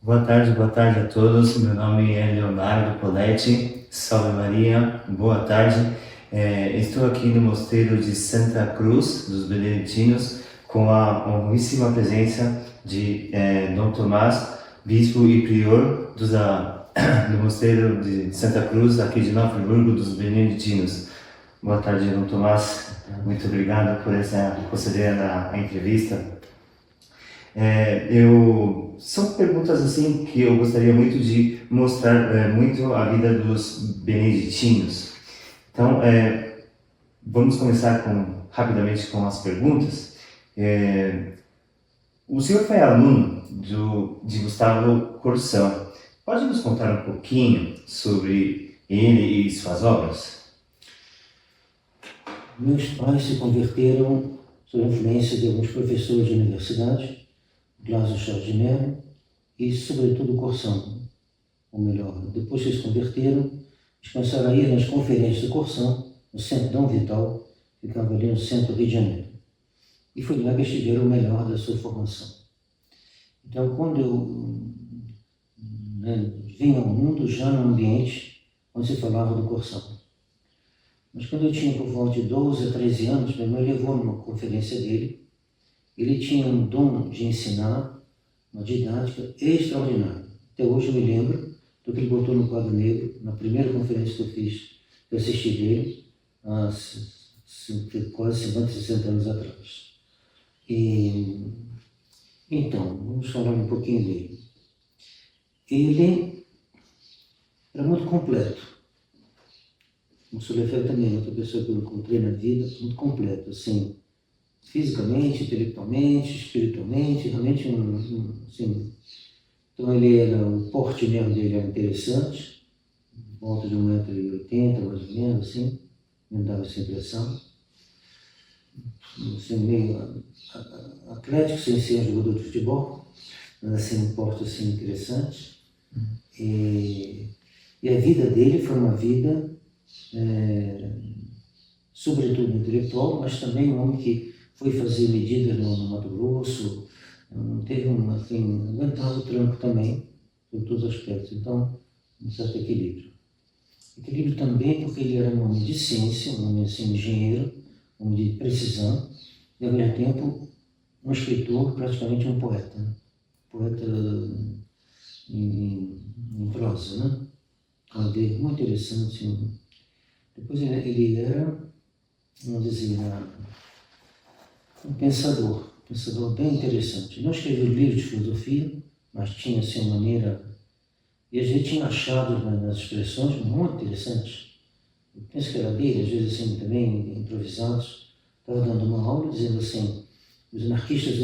Boa tarde a todos. Meu nome é Leonardo Poletti. Salve Maria, boa tarde. Estou aqui no Mosteiro de Santa Cruz dos Beneditinos com a honríssima presença de Dom Tomás, bispo e prior do Mosteiro de Santa Cruz, aqui de Nova Friburgo dos Beneditinos. Boa tarde, Dom Tomás. Muito obrigado por conceder a entrevista. São perguntas assim que eu gostaria muito de mostrar muito a vida dos beneditinos. Então, vamos começar rapidamente com as perguntas. O senhor foi aluno de Gustavo Corsão. Pode nos contar um pouquinho sobre ele e suas obras? Meus pais se converteram sob a influência de alguns professores de universidade, Blasio Chardinero e, sobretudo, Corsão. Ou melhor, depois que se converteram, eles começaram a ir nas conferências do Corsão, no Centro Dom Vital, que ficava ali no centro do Rio de Janeiro. E foi lá que eles tiveram o melhor da sua formação. Então, quando eu vim ao mundo, já no ambiente onde se falava do Corsão. Mas quando eu tinha por volta de 12 a 13 anos, meu irmão levou numa conferência dele. Ele tinha um dom de ensinar, uma didática extraordinária. Até hoje eu me lembro do que ele botou no quadro negro, na primeira conferência que eu assisti dele, há quase 50, 60 anos atrás. Então, vamos falar um pouquinho dele. Ele era muito completo. O Solefer também, outra pessoa que eu encontrei na vida, muito completo, assim, fisicamente, intelectualmente, espiritualmente, realmente assim. Então o porte mesmo dele era interessante, volta de 1,80 m, mais ou menos, assim, me dava essa impressão. Assim, meio atlético, sem ser um jogador de futebol, mas assim, um porte assim, interessante. E a vida dele foi uma vida sobretudo intelectual, mas também um homem que foi fazer medidas no Mato Grosso, teve aguentava o tranco também, por todos os aspectos. Então, um certo equilíbrio. Equilíbrio também porque ele era um homem de ciência, um homem assim, engenheiro, um homem de precisão, e ao mesmo tempo um escritor, praticamente um poeta. Né? Poeta em prosa, né? Uma ideia muito interessante. Depois ele era, vamos dizer, um pensador bem interessante. Não escreveu livros de filosofia, mas tinha assim uma maneira, e a gente tinha achados nas expressões muito interessantes. Eu penso que era dele, às vezes assim também improvisados. Estava dando uma aula dizendo assim, os anarquistas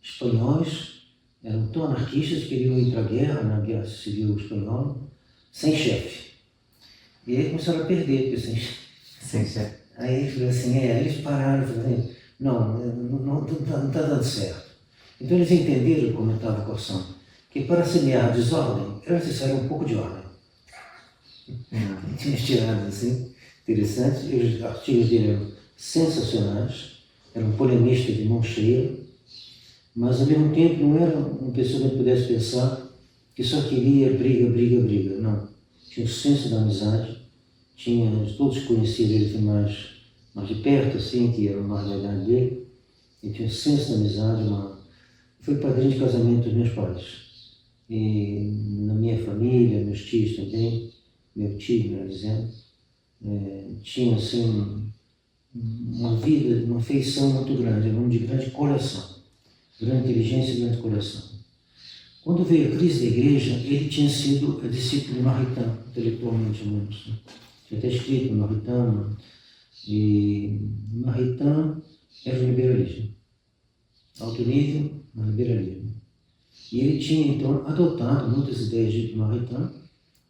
espanhóis eram tão anarquistas que queriam ir para a guerra, na Guerra Civil Espanhola, sem chefe. E aí começaram a perder, porque Sem chefe. Aí ele falou assim, eles pararam, falaram assim, não está dando certo. Então eles entenderam, comentava o Corsão, que para semear desordem era necessário um pouco de ordem. Tinha tiradas assim, interessantes, e os artigos dele eram sensacionais, era um polemista de mão cheia, mas ao mesmo tempo não era uma pessoa que pudesse pensar que só queria briga, não. Tinha um senso da amizade, todos conheciam ele mais de perto, assim, que era uma realidade dele, e tinha um senso da amizade, foi padrinho de casamento dos meus pais. E na minha família, meus tios também, meu tio, melhor dizendo, tinha assim uma vida, uma feição muito grande, era um homem de grande coração, grande inteligência e grande coração. Quando veio a crise da igreja, ele tinha sido discípulo de Maritain, intelectualmente muito. Tinha até escrito Maritain, e Maritain era o liberalismo. Alto nível, mas liberalismo. E ele tinha, então, adotado muitas ideias de Maritain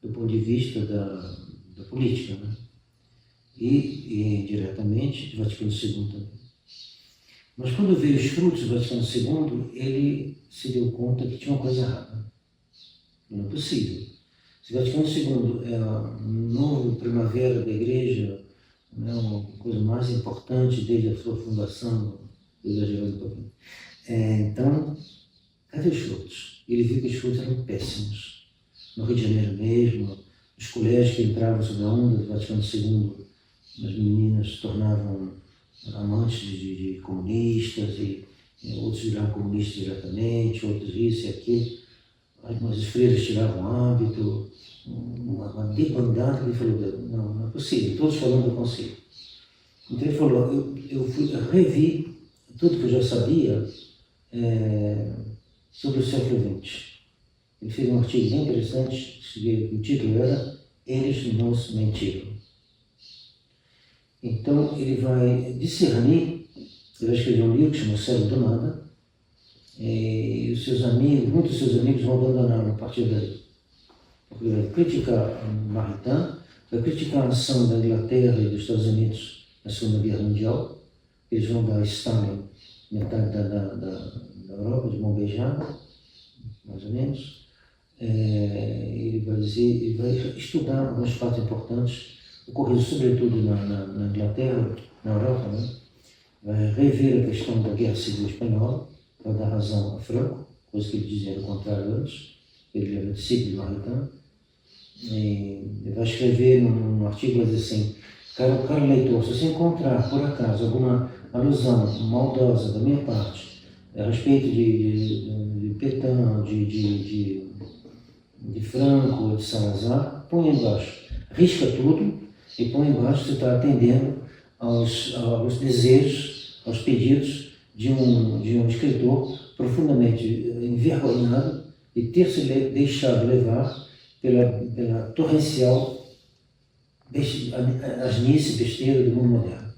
do ponto de vista da política, né? E diretamente, de Vaticano II também. Mas quando veio os frutos do Vaticano II, ele se deu conta que tinha uma coisa errada. Não é possível. Se o Vaticano II é a nova primavera da Igreja, né, uma coisa mais importante desde a sua fundação, exagerando um pouquinho. Então, cadê os frutos? Ele viu que os frutos eram péssimos. No Rio de Janeiro mesmo, os colégios que entravam sob a onda do Vaticano II, as meninas se tornavam amantes de comunistas, e outros viravam comunistas diretamente, outros isso e aquilo. Mas os freiras tiravam hábito, uma debandada que ele falou, não é possível, todos falando eu consigo. Então ele falou, eu revi tudo que eu já sabia sobre o século XX. Ele fez um artigo bem interessante, o título era Eles Nos Mentiram. Então ele vai discernir, ele vai escrever um livro que chama Céu do Nada, e os seus amigos, muitos dos seus amigos vão abandonar a partir daí. Porque ele vai criticar Maritain, vai criticar a ação da Inglaterra e dos Estados Unidos na Segunda Guerra Mundial. Eles vão dar a Stalin metade da Europa de mão beijada, mais ou menos. Ele vai dizer, ele vai estudar alguns fatos importantes, ocorridos sobretudo na Inglaterra, na Europa, né? Vai rever a questão da Guerra Civil Espanhola, vai dar razão a Franco, coisa que ele dizia do contrário antes, ele era discípulo de Maritain. Ele vai escrever num artigo, vai dizer assim, caro leitor, se você encontrar, por acaso, alguma alusão maldosa da minha parte a respeito de Pétain, de Franco, de Salazar, põe embaixo, risca tudo e põe embaixo que você está atendendo aos desejos, aos pedidos de um escritor profundamente envergonhado e ter se deixado levar pela torrencial asnice, besteira do mundo moderno.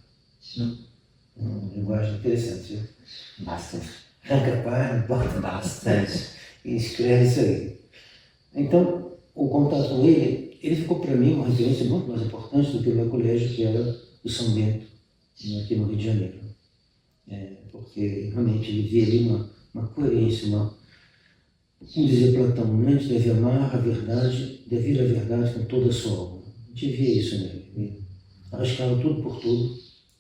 Uma linguagem interessante, viu? Bastante. Arranca página, bota Bastante. e escreve isso aí. Então, o contato com ele ficou para mim uma referência muito mais importante do que o meu colégio, que era o São Bento, aqui no Rio de Janeiro. Porque realmente ele via ali uma coerência, como dizia Platão, a gente deve amar a verdade, deve ir à verdade com toda a sua alma. A gente via isso nele. Ele arriscava tudo por tudo,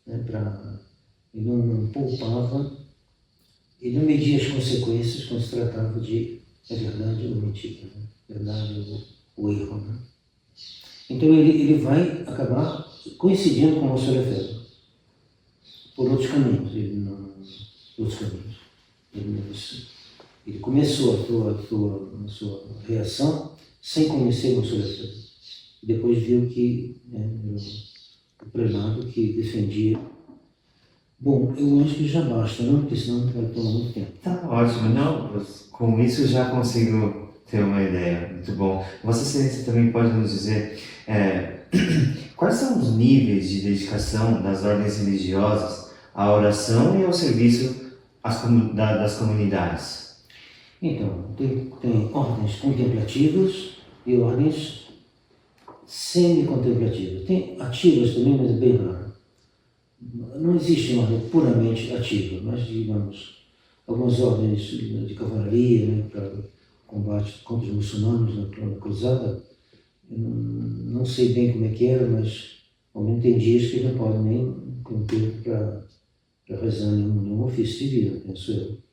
né, ele não poupava, ele não media as consequências quando se tratava de a verdade ou mentira, né? Verdade ou erro. Né? Então ele vai acabar coincidindo com o Nosso Lefebvre por outros caminhos. Ele começou a sua reação sem conhecer o Nosso Lefebvre. E depois viu que era o prelado que defendia. Bom, eu acho que já basta, não? Porque senão vai tomar muito tempo. Tá ótimo, não? Com isso eu já consigo ter uma ideia. Muito bom. Vossa Excelência também pode nos dizer quais são os níveis de dedicação das ordens religiosas à oração e ao serviço das comunidades? Então, tem ordens contemplativas e ordens semi-contemplativas. Tem ativas também, mas é bem raro. Não existe uma ordem puramente ativa, mas, digamos, algumas ordens de cavalaria, né, para combate contra os muçulmanos na cruzada, eu não sei bem como é que era, mas tem dias que não podem nem ter tempo para rezar nenhum ofício de vida, penso eu.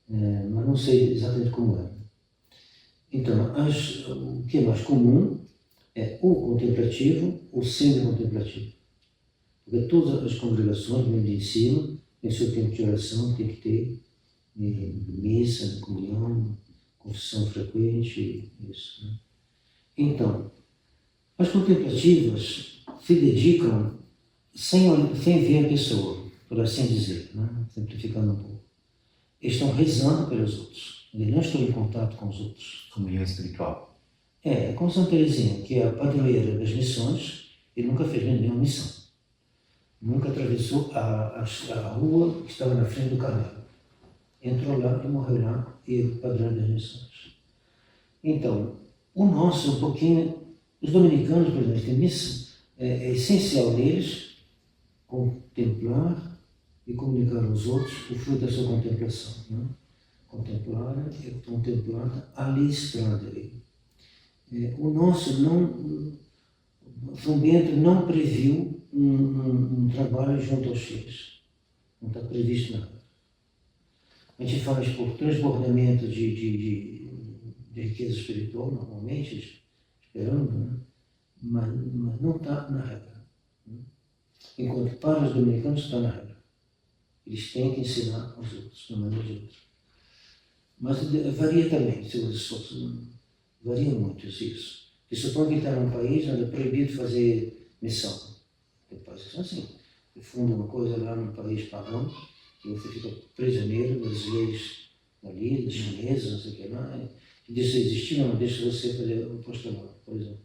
Mas não sei exatamente como é. Então, o que é mais comum é o contemplativo ou semi-contemplativo. Porque todas as congregações, mesmo de ensino, têm seu tempo de oração, tem que ter missa, comunhão, confissão frequente, isso. Né? Então, as contemplativas se dedicam sem ver a pessoa, por assim dizer, né? Simplificando um pouco. Eles estão rezando pelos outros, eles não estão em contato com os outros. Comunhão espiritual. Com Santa Teresinha, que é a padroeira das missões, ele nunca fez nenhuma missão. Nunca atravessou a rua que estava na frente do Carmelo. Entrou lá e morreu lá, e é o padrão das missões. Então, o nosso, um pouquinho, os dominicanos, por exemplo, tem missa, é essencial neles contemplar e comunicar aos outros o fruto da sua contemplação. Né? Contemplar ali estrada. O nosso São Bento não previu um trabalho junto aos filhos. Não está previsto nada. A gente faz por transbordamento de riqueza espiritual, normalmente, esperando, né? Mas não está na regra. Né? Enquanto para os dominicanos está na regra. Eles têm que ensinar aos outros, de uma maneira ou de outra. Mas varia também, varia muito isso. E suponho que está num país onde é proibido fazer missão. Tem países assim. Você funda uma coisa lá num país pagão e você fica prisioneiro das leis dali, das chinesas, não sei o que lá. E disso existir, não deixa você fazer o apostolado, por exemplo.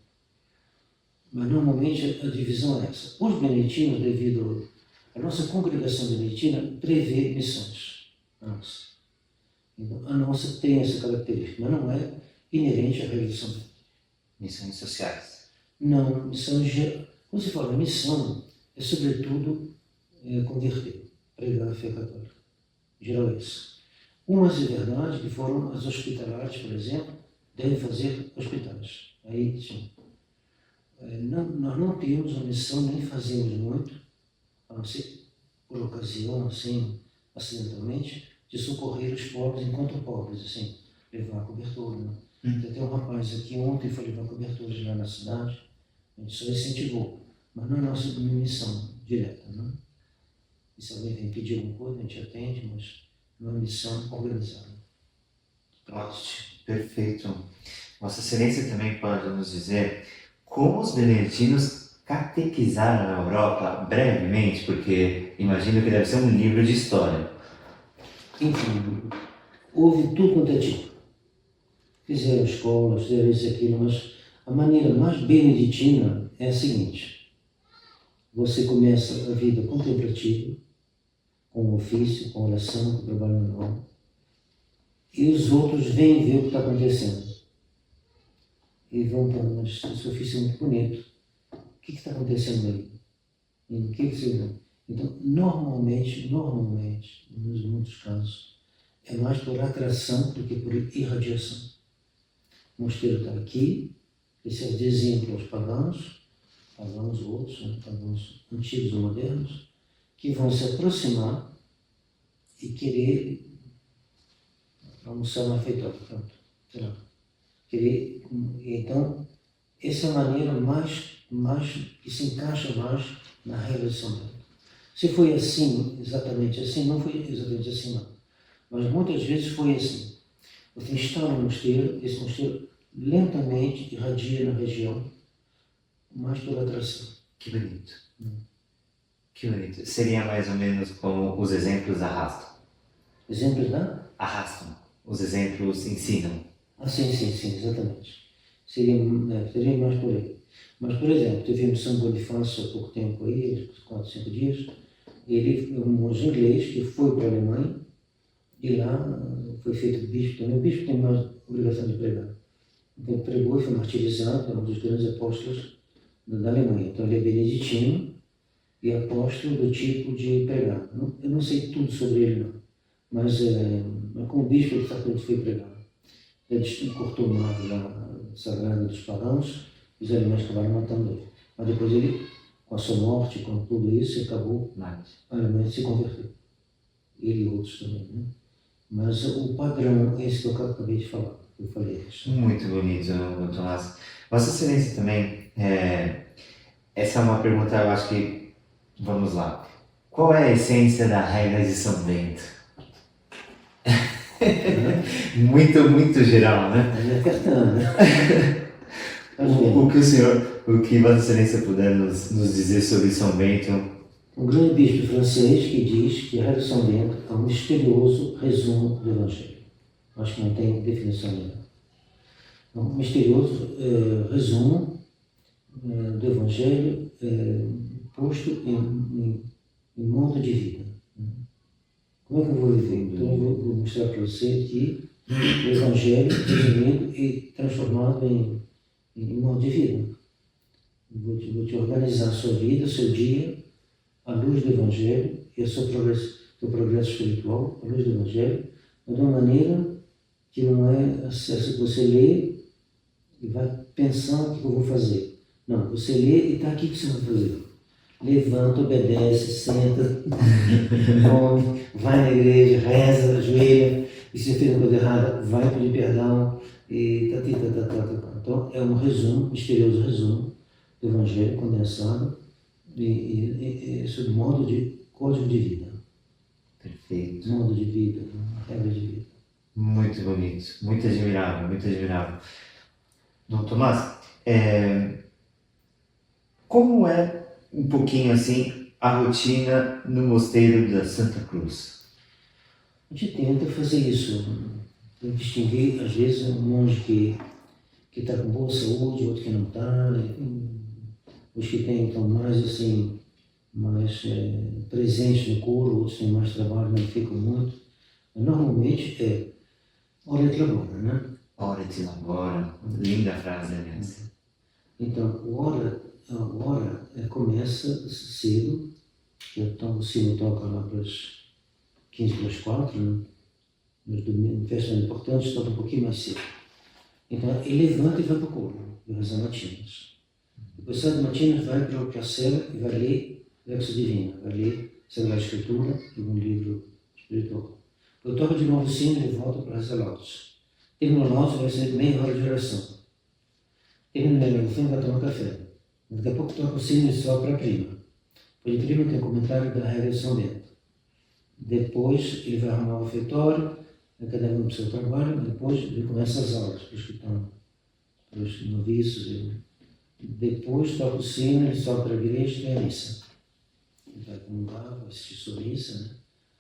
Mas normalmente a divisão é essa. Os beneditinos, devido à nossa congregação beneditina, prevê missões. Então, a nossa tem essa característica, mas não é inerente à realização. Missões sociais. Não, missão geral. Quando se fala missão, é sobretudo converter, pregar a fé católica. Geral é isso. Umas é verdade que foram as hospitalares, por exemplo, devem fazer hospitais. Aí, sim. Nós não temos a missão, nem fazemos muito, a não ser por ocasião, assim, acidentalmente, de socorrer os pobres enquanto pobres, assim, levar cobertura. Né? Tem um rapaz aqui ontem foi levar cobertores lá na cidade, a gente só incentivou, mas não é nossa missão direta. Né? E se alguém vem pedir alguma coisa, a gente atende, mas não é missão organizada. Ótimo, perfeito. Vossa Excelência também pode nos dizer como os beneditinos catequizaram na Europa brevemente, porque imagino que deve ser um livro de história. Enfim, houve tudo quanto é tipo. Fizeram escolas, fizeram isso e aquilo, mas a maneira mais beneditina é a seguinte: você começa a vida contemplativa, com o ofício, com a oração, com o trabalho manual, e os outros vêm ver o que está acontecendo. E vão para mas esse ofício é muito bonito. O que está acontecendo aí? O que você vê? Então, normalmente, nos muitos casos, é mais por atração do que por irradiação. O mosteiro está aqui, ele serve de exemplo aos pagãos outros, né, pagãos antigos ou modernos, que vão se aproximar e querer almoçar uma feitoria, pronto, sei lá. Então, essa é a maneira mais que se encaixa mais na realização dela. Se foi assim, exatamente assim, não foi exatamente assim não. Mas muitas vezes foi assim. Você instala um mosteiro, esse mosteiro lentamente irradia na região, mais por atração. Que bonito. Que bonito. Seria mais ou menos como os exemplos arrastam. Exemplos da? Arrastam. Os exemplos ensinam. Sim, exatamente. Seria mais por aí. Mas, por exemplo, tivemos São Bonifácio há pouco tempo aí, 4, 5 dias, ele é um monge inglês que foi para a Alemanha e lá foi feito bispo também. O bispo tem mais obrigação de pregar. Então ele pregou e foi martirizado, é um dos grandes apóstolos da Alemanha. Então ele é beneditino e apóstolo do tipo de pregar. Eu não sei tudo sobre ele não, mas como bispo ele foi pregar. Ele cortou uma árvore lá sagrada dos pagãos e os alemães acabaram matando ele. Mas depois ele, com a sua morte, com tudo isso, acabou a Alemanha se converter. Ele e outros também, né? Mas o padrão é esse que eu acabei de falar, que eu falei. Muito bonito, Tomás. Vossa Excelência também, essa é uma pergunta, eu acho que, vamos lá. Qual é a essência da regra de São Bento? Muito geral, né? Está apertando. O que Vossa Excelência puder nos dizer sobre São Bento? Um grande bispo francês que diz que a regra de São Bento é um misterioso resumo do Evangelho. Acho que não tem definição nenhuma. Um misterioso resumo do Evangelho posto em modo de vida. Como é que eu vou viver? Então eu vou mostrar para você que o Evangelho resumido e transformado em modo de vida. Vou te organizar a sua vida, o seu dia, à luz do Evangelho e o seu progresso espiritual, à luz do Evangelho, de uma maneira que não é acesso que você lê e vai pensando o que eu vou fazer. Não, você lê e está aqui o que você vai fazer. levanta, obedece, senta, come, vai na igreja, reza, ajoelha, e se fez uma coisa errada, vai pedir perdão, e Então, é um resumo, misterioso resumo do Evangelho condensado sobre modo de código de vida. Perfeito. Modo de vida, regra de vida. Muito bonito, muito admirável, muito admirável. Dom Tomás, como é um pouquinho assim a rotina no mosteiro da Santa Cruz? A gente tenta fazer isso, distinguir, às vezes, um monge que está com boa saúde, outro que não está, os que têm então mais assim, mais presentes no coro, outros têm mais trabalho, não ficam muito. Normalmente é hora de labora, né? Hora de labora, linda frase, aliás. Então, a hora começa cedo, então o sino toca lá para as 15 para as 4, né? Nos domingos, festas importantes, toca um pouquinho mais cedo. Então, ele levanta e vai para o coro, vai rezar matinas. Depois sai da matina, vai para a cela e vai ler Lexo Divina, vai ler Sagrada Escritura e um livro espiritual. Depois toca de novo o sino e ele volta para rezar laudes. Termina o laudes, vai ser meia hora de oração. Termina o megafone, vai tomar café. Daqui a pouco toca o sino e sobe para a prima. Depois de prima tem comentário da regra de São Bento. Depois ele vai arrumar o refeitório, cada um para o seu trabalho, depois ele começa as aulas, para os que estão, para os noviços. Depois toca o sino, ele sobe para a igreja e tem a missa. Ele vai comungar, vai assistir sua missa, né?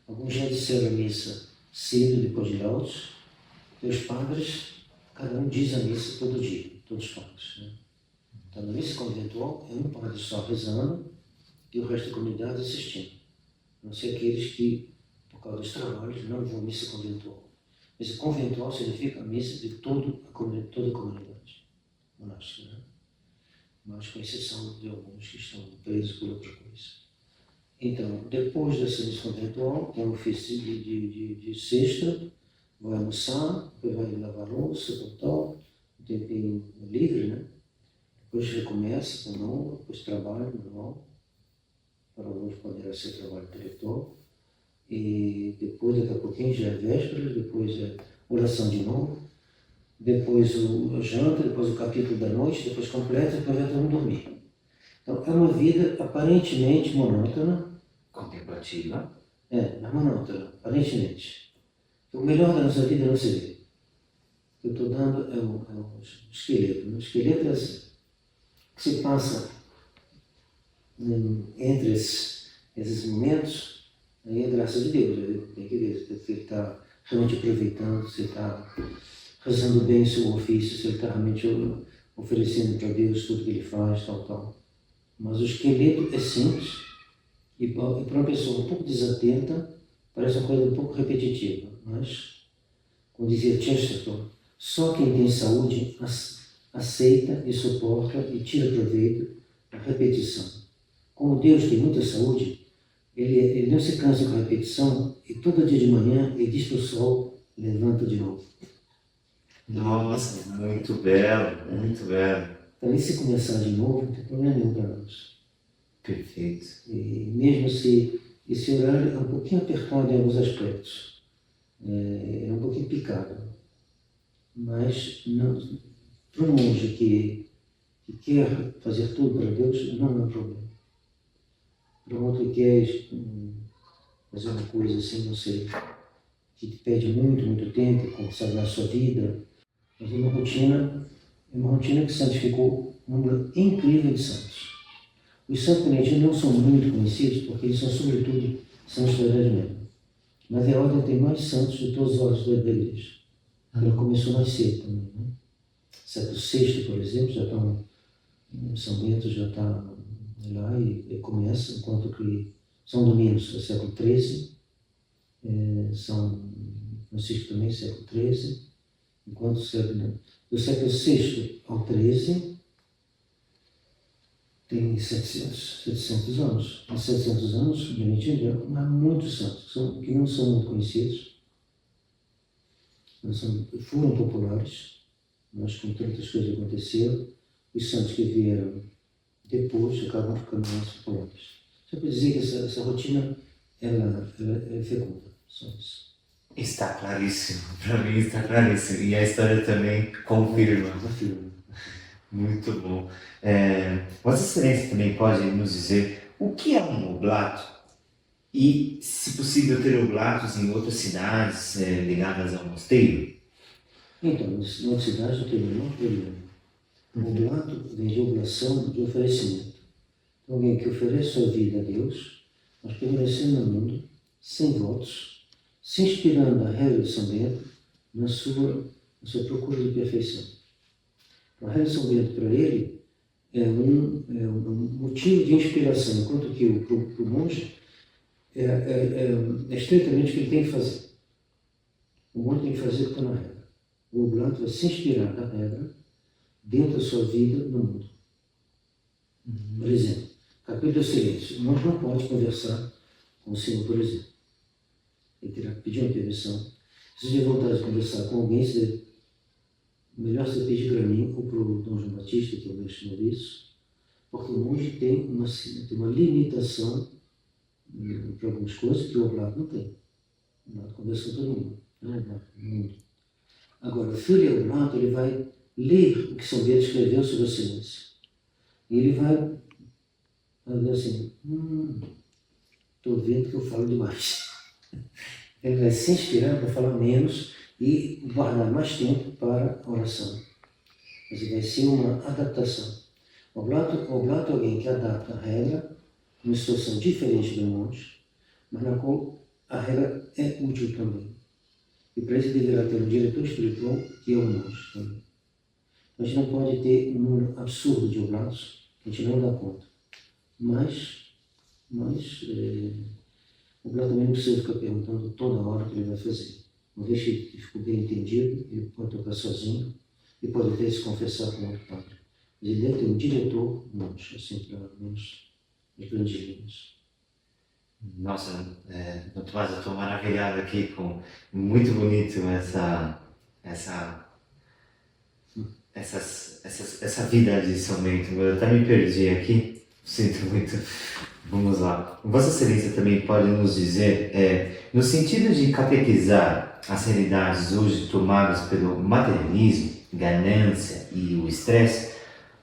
Alguns já disseram a missa cedo, depois de laudes, e os padres, cada um diz a missa todo dia, todos os padres, né? Então, na missa conventual, é um padre só rezando e o resto da comunidade assistindo. A não ser aqueles que, por causa dos trabalhos, não vão à missa conventual. Missa conventual significa a missa de toda a comunidade monástica, né? Mas com exceção de alguns que estão presos por outra coisa. Então, depois dessa missa conventual, tem um ofício de sexta, vai almoçar, depois vai lavar a louça, um tempinho livre, né? Depois recomeça com novo, depois trabalho normal, para alguns poderá ser trabalho intelectual, e depois, daqui a pouquinho, já é véspera, depois é oração de novo, depois o janta, depois o capítulo da noite, depois completa, depois vai todo mundo dormir. Então, é uma vida aparentemente monótona. Contemplativa. Mas monótona, aparentemente. O melhor da nossa vida não se vê. O que eu estou dando é um esqueleto. O esqueleto é assim, que se passa entre esses momentos, aí é graça de Deus. Tem que ver se ele está realmente aproveitando, se ele está rezando bem o seu ofício, se ele está realmente oferecendo para Deus tudo que ele faz, tal. Mas o esqueleto é simples e para uma pessoa um pouco desatenta parece uma coisa um pouco repetitiva. Mas, como dizia Chesterton, só quem tem saúde aceita e suporta e tira proveito da repetição. Como Deus tem muita saúde, ele não se cansa com a repetição e todo dia de manhã ele diz para o sol, levanta de novo. Nossa, muito belo, muito belo. Então, e se começar de novo, não tem problema nenhum para nós. Perfeito. E mesmo se esse horário é um pouquinho apertado em alguns aspectos, é um pouquinho picado, mas para um monge que quer fazer tudo para Deus, não é um problema. Para um outro que quer fazer uma coisa assim, não sei, que te pede muito tempo, consagrar a sua vida, mas é uma rotina que santificou um número incrível de santos. Os santos beneditinos não são muito conhecidos porque eles são, sobretudo, santos da Idade Média. Mas a ordem tem mais santos de todas as ordens da Igreja. Ela começou mais cedo também, né? Século VI, por exemplo, já estão, São Bento já está lá e começa, enquanto que São Domingos é século XIII, São Francisco também século XIII, enquanto do século VI ao XIII tem 700 anos. Em 700 anos, Benedito, há muitos santos que não são muito conhecidos, foram populares, mas com tantas coisas aconteceram, os santos que vieram depois acabam ficando mais populares. Só para dizer que essa rotina, ela é fecunda. Só isso. Está claríssimo, para mim está claríssimo. E a história também confirma. Confirma. Muito bom. Vossa Excelência também pode nos dizer o que é um oblato e, se possível, ter oblatos em outras cidades ligadas ao mosteiro? Então, na cidade não tem o menor problema. O oblato vem de oblação, de oferecimento. Então, alguém que oferece sua vida a Deus, mas permanecendo no mundo, sem votos, se inspirando na regra de São Bento, na sua procura de perfeição. A regra de São Bento, para ele, é um motivo de inspiração, enquanto que para o monge é estritamente o que ele tem que fazer. O monge tem que fazer o que está na regra. O oblato vai se inspirar na regra dentro da sua vida no mundo. Por exemplo, capítulo do silêncio. O monge não pode conversar com o Senhor, por exemplo. Ele terá que pedir uma permissão. Se tiver vontade de conversar com alguém, melhor você pedir para mim ou para o Dom João Batista, que é o mestre Maurício, porque o monge tem uma limitação para algumas coisas que o oblato não tem. O oblato conversa com todo mundo. Não é oblato, no mundo. Agora, o filho oblato, ele vai ler o que São Bento escreveu sobre a silêncio. E ele vai dizer assim, estou vendo que eu falo demais. Ele vai se inspirar para falar menos e guardar mais tempo para a oração. Mas vai ser uma adaptação. O oblato é alguém que adapta a regra, uma situação diferente do monge, mas na qual a regra é útil também. E para isso deverá ter um diretor espiritual, que é o monge também. A gente não pode ter um número absurdo de oblatos, que a gente não dá conta. Mas o oblato também não precisa ficar perguntando toda hora o que ele vai fazer. Uma vez que ele ficou bem entendido, ele pode tocar sozinho e pode até se confessar com outro padre. Mas ele deve ter um diretor, monge, assim, para menos as grandes linhas. Nossa, doutor Vaz, eu estou maravilhado aqui com muito bonito essa vida de São Bento. Eu até me perdi aqui, sinto muito. Vamos lá. Vossa Excelência também pode nos dizer, no sentido de catequizar as realidades hoje tomadas pelo materialismo, ganância e o estresse,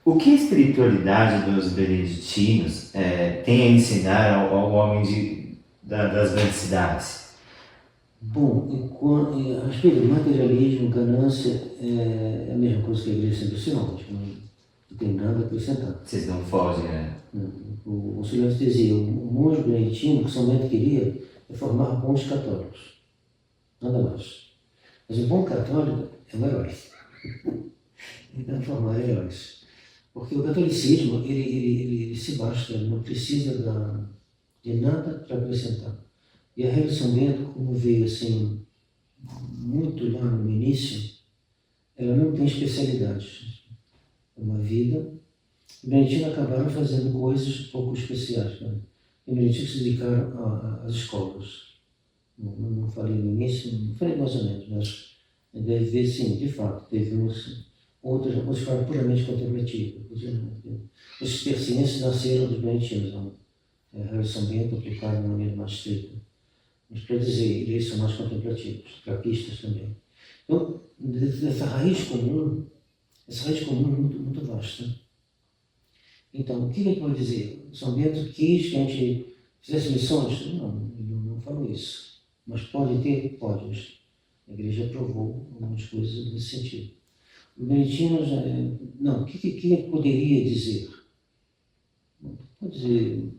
o que a espiritualidade dos beneditinos tem a ensinar ao homem das grandes cidades? Bom, a respeito do materialismo, ganância, é a mesma coisa que a igreja sempre ensinou, não tem nada a acrescentar. Vocês não fogem, né? O Senhor dizia, o monge beneditino, que São Bento queria, é formar bons católicos. Nada mais. Mas o bom católico é um herói. Ele não formar heróis. Porque o catolicismo, ele se basta, ele não precisa de nada para acrescentar. E a regra de São Bento, como veio assim, muito lá no início, ela não tem especialidades. É uma vida. Os beneditinos acabaram fazendo coisas pouco especiais. Né? Os beneditinos se dedicaram às escolas. Não falei no início, não falei mais ou menos, mas deve ver, sim, de fato, teve outras foram puramente contemplativas. Os cistercienses nasceram dos beneditinos, a regra de São Bento aplicada de maneira mais estrita. Mas para dizer, eles são mais contemplativos, trapistas também. Então, essa raiz comum é muito, muito vasta. Então, o que ele pode dizer? São Bento quis que a gente fizesse missões? Não, ele não falou isso. Mas pode ter? Pode. A igreja aprovou algumas coisas nesse sentido. Os beneditinos, não, o que ele poderia dizer? Pode dizer,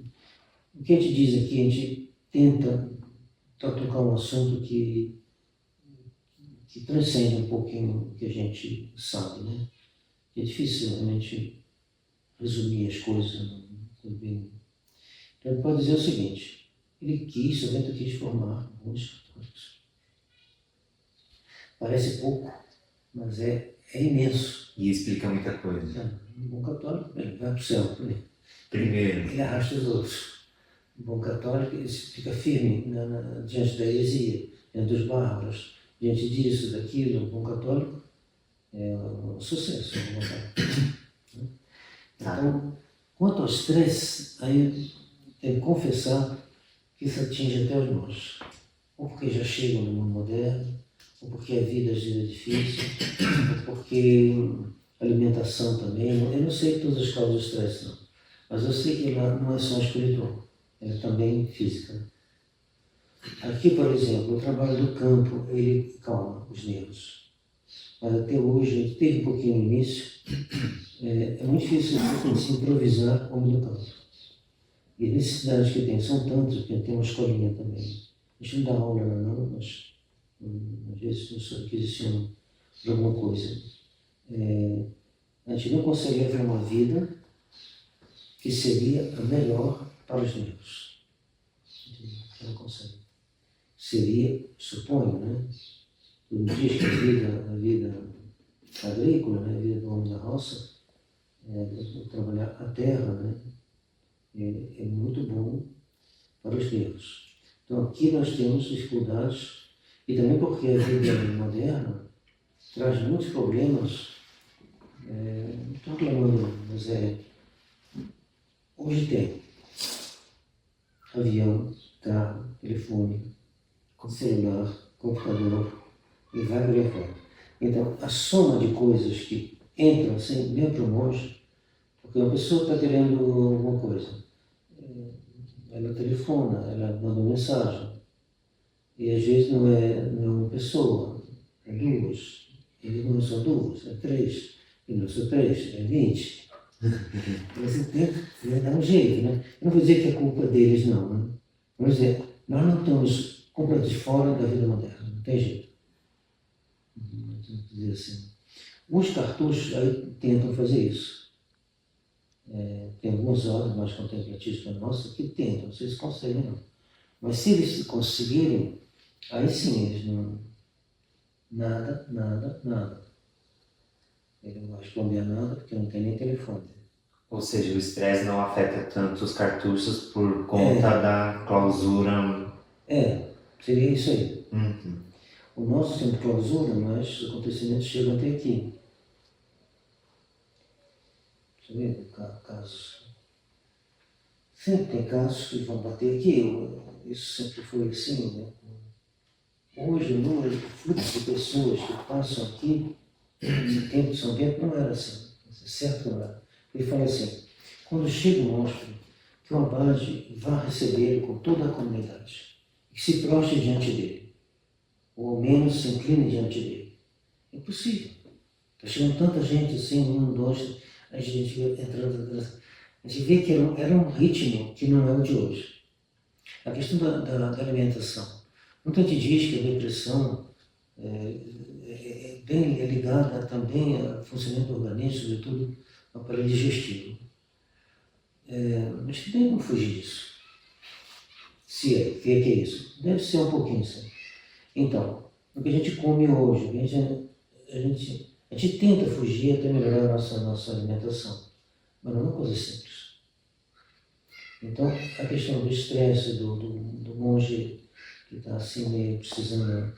o que a gente diz aqui, a gente tenta tocar um assunto que transcende um pouquinho o que a gente sabe, né? É difícil realmente resumir as coisas também. Então ele pode dizer o seguinte, São Bento quis formar bons católicos. Parece pouco, mas é imenso. E explica muita coisa. Um bom católico, ele vai para o céu Primeiro. Ele arrasta os outros. Um bom católico, ele fica firme diante da heresia, diante dos bárbaros, diante disso, daquilo. Um bom católico é um sucesso. Então, quanto ao estresse, aí tem que confessar que isso atinge até os nossos. Ou porque já chegam no mundo moderno, ou porque a vida às vezes é difícil, ou porque a alimentação também. Eu não sei todas as causas do estresse, não. Mas eu sei que ela não é só espiritual, ela é também física. Aqui, por exemplo, o trabalho do campo, ele calma os nervos. Mas até hoje, a gente teve um pouquinho no início, é muito difícil se improvisar homem do campo. E as necessidades que tem são tantas, porque tem uma escolinha também. A gente não dá aula não, mas às vezes nos requisicionam de alguma coisa. A gente não consegue levar uma vida que seria a melhor para os nervos. Não consegue. Seria, suponho, né? Tudo diz que a vida agrícola, né? A vida do homem da roça, trabalhar a terra, né? É muito bom para os nervos. Então aqui nós temos dificuldades, e também porque a vida moderna traz muitos problemas. Não estou reclamando, mas hoje tem avião, carro, telefone, celular, computador e vai por aí fora. Então a soma de coisas que entram assim, bem para o monge, porque uma pessoa está querendo alguma coisa, ela telefona, ela manda uma mensagem, e às vezes não é uma pessoa, é duas, e não são duas, é três, e não são três, é 20. Você tem que dar um jeito, né? Eu não vou dizer que é culpa deles, não, né? Vou dizer, nós não estamos completamente fora da vida moderna, não tem jeito. Vamos dizer assim. Os cartuchos aí tentam fazer isso. Tem alguns ordens mais contemplativos que a nossa que tentam, não sei se conseguem não. Mas se eles conseguirem, aí sim eles não. Nada. Ele não vai responder a nada porque não tem nem telefone. Ou seja, o estresse não afeta tanto os cartuchos por conta da clausura. Seria isso aí. Uhum. O nosso tem clausura, mas os acontecimentos chegam até aqui. Você vê casos. Sempre tem casos que vão bater aqui. Isso sempre foi assim, né? Hoje o número de fluxo de pessoas que passam aqui, nesse tempo de São Bento, não era assim. Certo que não era. Ele fala assim, quando chega o monstro, que o abade vá receber com toda a comunidade e se prostre diante dele, ou ao menos se incline diante dele. É impossível. Está chegando tanta gente assim, 1, 2, a gente entrando, a gente vê que era um ritmo que não é o de hoje. A questão da alimentação. Muita gente diz que a depressão é ligada também ao funcionamento do organismo, sobretudo ao aparelho digestivo. Mas que tem como fugir disso? Se é, que é isso? Deve ser um pouquinho, sim. Então, o que a gente come hoje, a gente tenta fugir até melhorar a nossa alimentação, mas não é uma coisa simples. Então, a questão do estresse, do monge que está assim meio precisando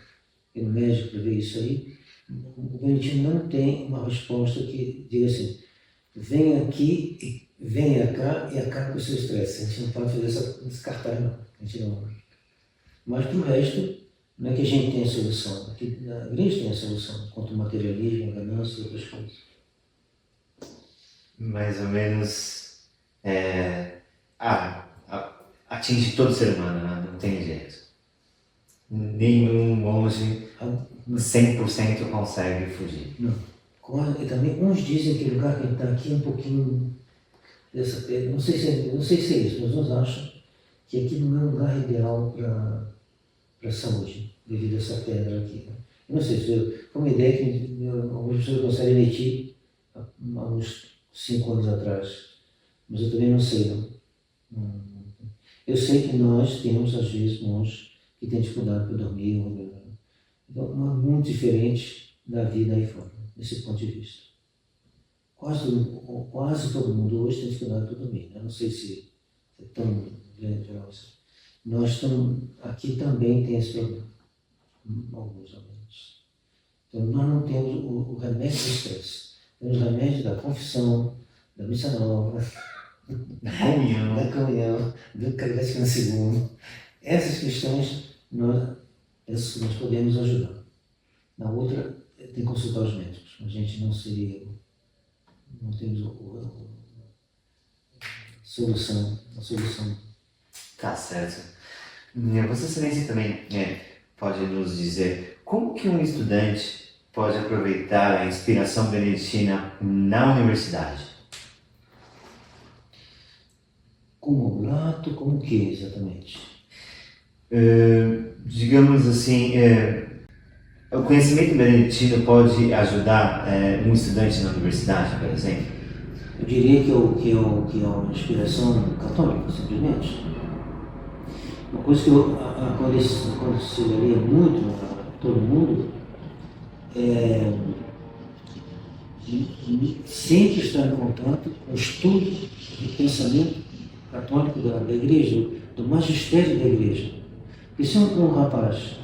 ir no médico para ver isso aí, o Beneditino não tem uma resposta que diga assim, venha aqui, venha cá e acabe com o seu estresse. A gente não pode fazer esse cartaz, não. A gente não. Mas para o resto, não é que a gente tem a solução, aqui a igreja tem a solução contra o materialismo, a ganância e outras coisas. Mais ou menos atinge todo ser humano, né? Não tem jeito. Nenhum monge 100% consegue fugir. Não. E também uns dizem que o lugar que ele está aqui é um pouquinho dessa pedra. Não sei se é isso, mas uns acham que aqui não é um lugar ideal para a saúde, devido a essa pedra aqui. Né? Eu não sei se foi uma ideia que algumas pessoas conseguem emitir há uns 5 anos atrás, mas eu também não sei. Não. Eu sei que nós temos, às vezes, monges que têm dificuldade para dormir. Então, não é muito diferente da vida aí fora, desse ponto de vista. Quase todo mundo hoje tem dificuldade para dormir. Né? Não sei se é tão grande. Nós aqui também tem esse problema, alguns ou menos. Então, nós não temos o remédio do estresse. Temos o remédio da confissão, da missa nova, Da comunhão. da comunhão, do Caritas Segundo. Essas questões nós podemos ajudar. Na outra, tem que consultar os médicos. A gente não temos a solução. Tá certo. Vossa Excelência também pode nos dizer como que um estudante pode aproveitar a inspiração beneditina na universidade? Como oblato, como o que exatamente? Digamos assim, o conhecimento beneditino pode ajudar um estudante na universidade, por exemplo? Eu diria que é uma inspiração católica, simplesmente. Uma coisa que aconselharia muito a todo mundo é sempre estar em contato com o estudo do pensamento católico da Igreja, do magistério da Igreja. Porque se um rapaz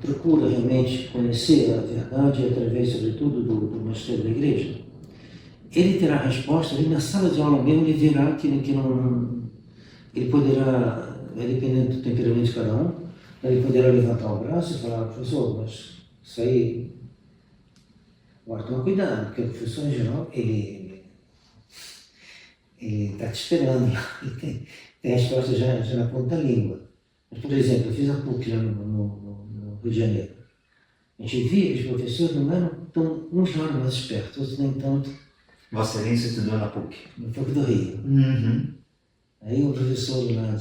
procura realmente conhecer a verdade através, sobretudo, do magistério da Igreja, ele terá a resposta, ele na sala de aula mesmo, ele verá que não, ele poderá, dependendo do temperamento de cada um, ele poderá levantar o braço e falar: professor, mas isso aí, agora toma cuidado, porque o professor em geral, ele está te esperando lá, ele tem a resposta já na ponta da língua. Mas, por exemplo, eu fiz a PUC lá no Rio de Janeiro. A gente via que os professores não eram uns eram mais espertos, outros nem tanto. Vossa Excelência estudou na PUC? No PUC do Rio. Uhum. Aí o professor lá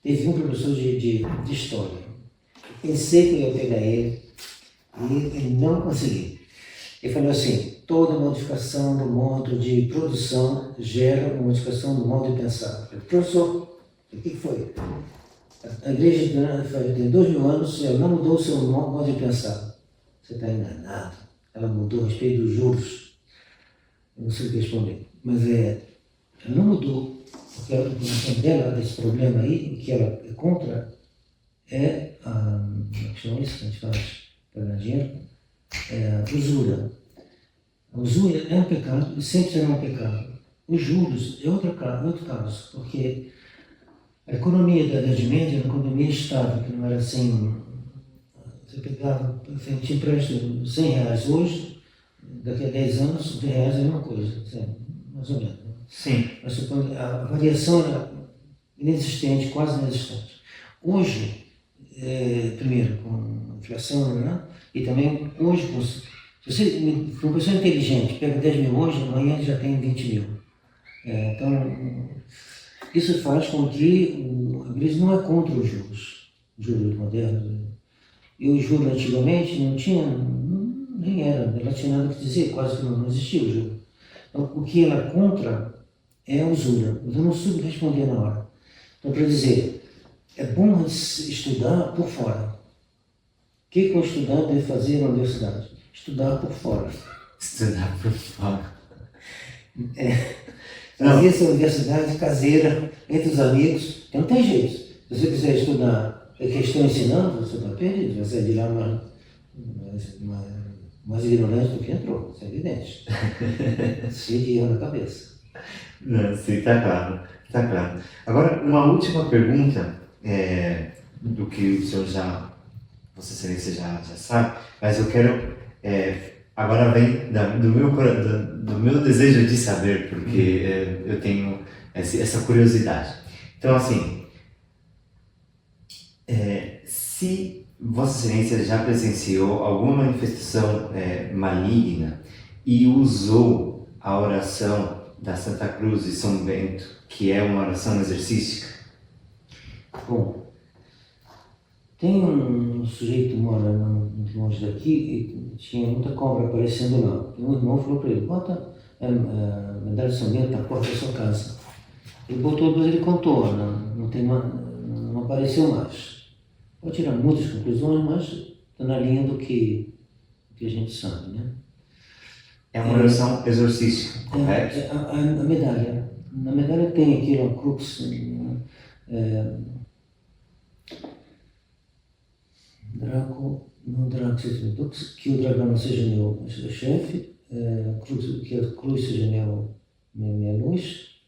teve um professor de história. Eu pensei que eu ia pegar ele e ele não conseguiu. Ele falou assim: toda modificação do modo de produção gera uma modificação do modo de pensar. Eu falei: professor, o que foi? A igreja tem 2000 anos, ela não mudou o seu modo de pensar. Você está enganado. Ela mudou a respeito dos juros. Eu não sei o que responder. Mas ela não mudou. Porque a questão dela, desse problema aí, que ela é contra, é a. Como chama isso que a gente faz para ganhar dinheiro? É a usura. A usura é um pecado e sempre será um pecado. Os juros é outro caso, porque a economia da Idade Média era uma economia estável, que não era assim. Você pegava, você te empresta R$100 hoje, daqui a 10 anos, R$100 é a mesma coisa, mais ou menos. Sim. Mas a variação era inexistente, quase inexistente. Hoje, primeiro, com a inflação, né? E também hoje, se uma pessoa inteligente pega 10 mil hoje, amanhã já tem 20 mil. Então, isso faz com que a igreja não é contra os juros modernos. E o juro antigamente não tinha, nem era, ela tinha nada que dizer, quase que não existia o juro. Então, o que ela é contra é a usura. Eu não soube responder na hora. Então, para dizer, é bom estudar por fora. O que um estudante deve fazer na universidade? Estudar por fora. Estudar por fora. Fazer essa universidade caseira, entre os amigos, porque não tem jeito. Se você quiser estudar o que estão ensinando, você está perdido. Você sai de lá mais ignorante do que entrou, isso é evidente. Cheio de erro na cabeça. Não, sim, está claro. Tá claro. Agora, uma última pergunta, do que o senhor Vossa Excelência já sabe, mas eu quero, agora vem do meu desejo de saber, porque eu tenho essa curiosidade. Então, assim, se Vossa Excelência já presenciou alguma manifestação maligna e usou a oração da Santa Cruz de São Bento, que é uma oração exorcística? Bom, tem um sujeito que mora longe daqui e tinha muita cobra aparecendo lá. E um irmão falou para ele: bota a medalha de São Bento na porta da sua casa. Ele botou, depois ele contou, não apareceu mais. Pode tirar muitas conclusões, mas está na linha do que a gente sabe, né? É uma oração exorcística, correto? A medalha. Na medalha tem aqui uma crux, que o dragão não seja meu chefe, que a cruz seja minha luz,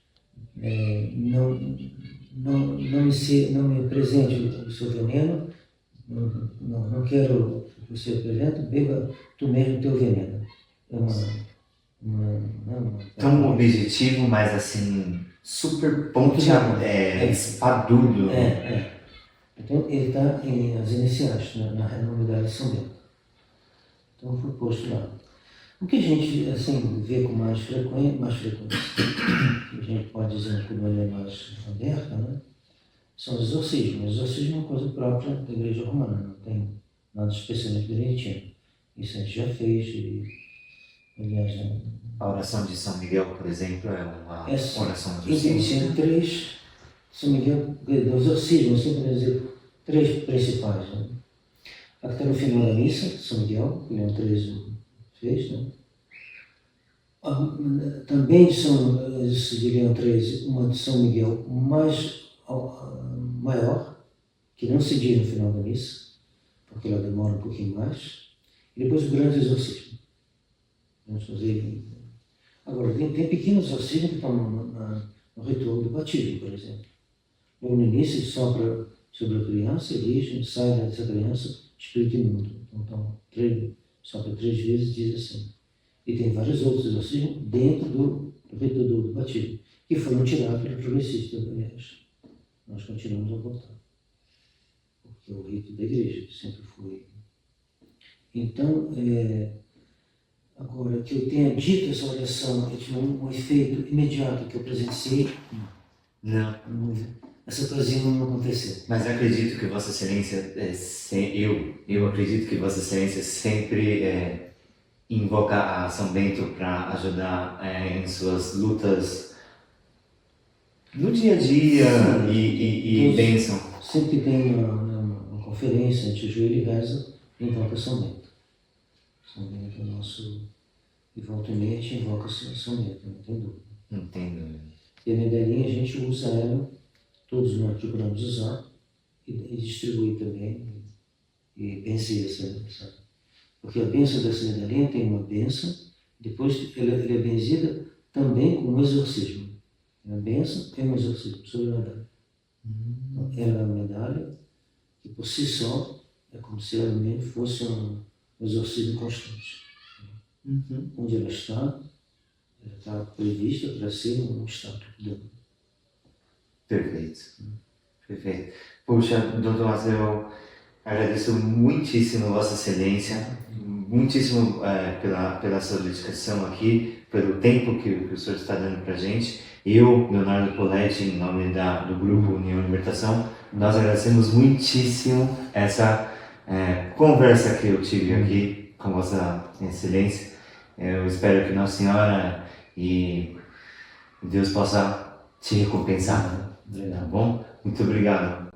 não me apresente o seu veneno, não quero que você apresente, beba tu mesmo o teu veneno. É Tão objetivo, mas assim, super ponteado, espadudo. Então ele está em as iniciais, na medalha de São Bento. Então foi posto lá. O que a gente assim, vê com mais frequência, que a gente pode dizer que é mais aberta, né? São os exorcismos. O exorcismo é uma coisa própria da Igreja Romana, não tem nada especialmente beneditino. Isso a gente já fez, aliás, né? A oração de São Miguel, por exemplo, é uma oração de Existem três, São Miguel, do exorcismo, sempre quer dizer três principais. Né? A que está no final da missa, São Miguel, que Leão XIII fez, né? Também de Leão XIII, uma de São Miguel maior, que não se diz no final da missa, porque ela demora um pouquinho mais, e depois o grande exorcismo. Vamos fazer. Agora, tem pequenos exorcismos que estão no ritual do batismo, por exemplo. Logo no início, ele sopra sobre a criança e diz: sai dessa criança espírito imundo. Então, sopra 3 vezes e diz assim. E tem vários outros exorcismos dentro do ritual do batismo, que foram tirados pelos progressistas, aliás. Nós continuamos a voltar. Porque é o rito da igreja, que sempre foi. Então, agora, que eu tenha dito essa oração, eu tive um efeito imediato que eu presenciei. Não. Essa ocasião não aconteceu. Mas eu acredito que Vossa Excelência, eu acredito que Vossa Excelência sempre invoca a São Bento para ajudar em suas lutas no dia a dia e bênção. Sempre que tem uma conferência, a gente ajoelha e reza, invoca São Bento. São Bento é o nosso... E volta e meia a gente invoca São Bento, não tem dúvida. Não tem dúvida. E a medalhinha a gente usa ela, todos nós procuramos usar, e distribui também, e benzer essa, sabe? Porque a bênção dessa medalhinha tem uma bênção, depois ela é benzida também com um exorcismo. A bênção é um exorcismo sobre a medalha. Então, ela é uma medalha que por si só é como se ela mesmo fosse um exorcismo constante. Onde ela está prevista para ser um estado de Deus. Perfeito. Perfeito. Puxa, doutor Márcio, eu agradeço muitíssimo Vossa Excelência, muitíssimo pela sua dedicação aqui, pelo tempo que o senhor está dando para a gente. Eu, Leonardo Poletti, em nome do Grupo União e Libertação, nós agradecemos muitíssimo essa conversa que eu tive aqui com Vossa Excelência. Eu espero que Nossa Senhora e Deus possa te recompensar. Tá bom? Muito obrigado.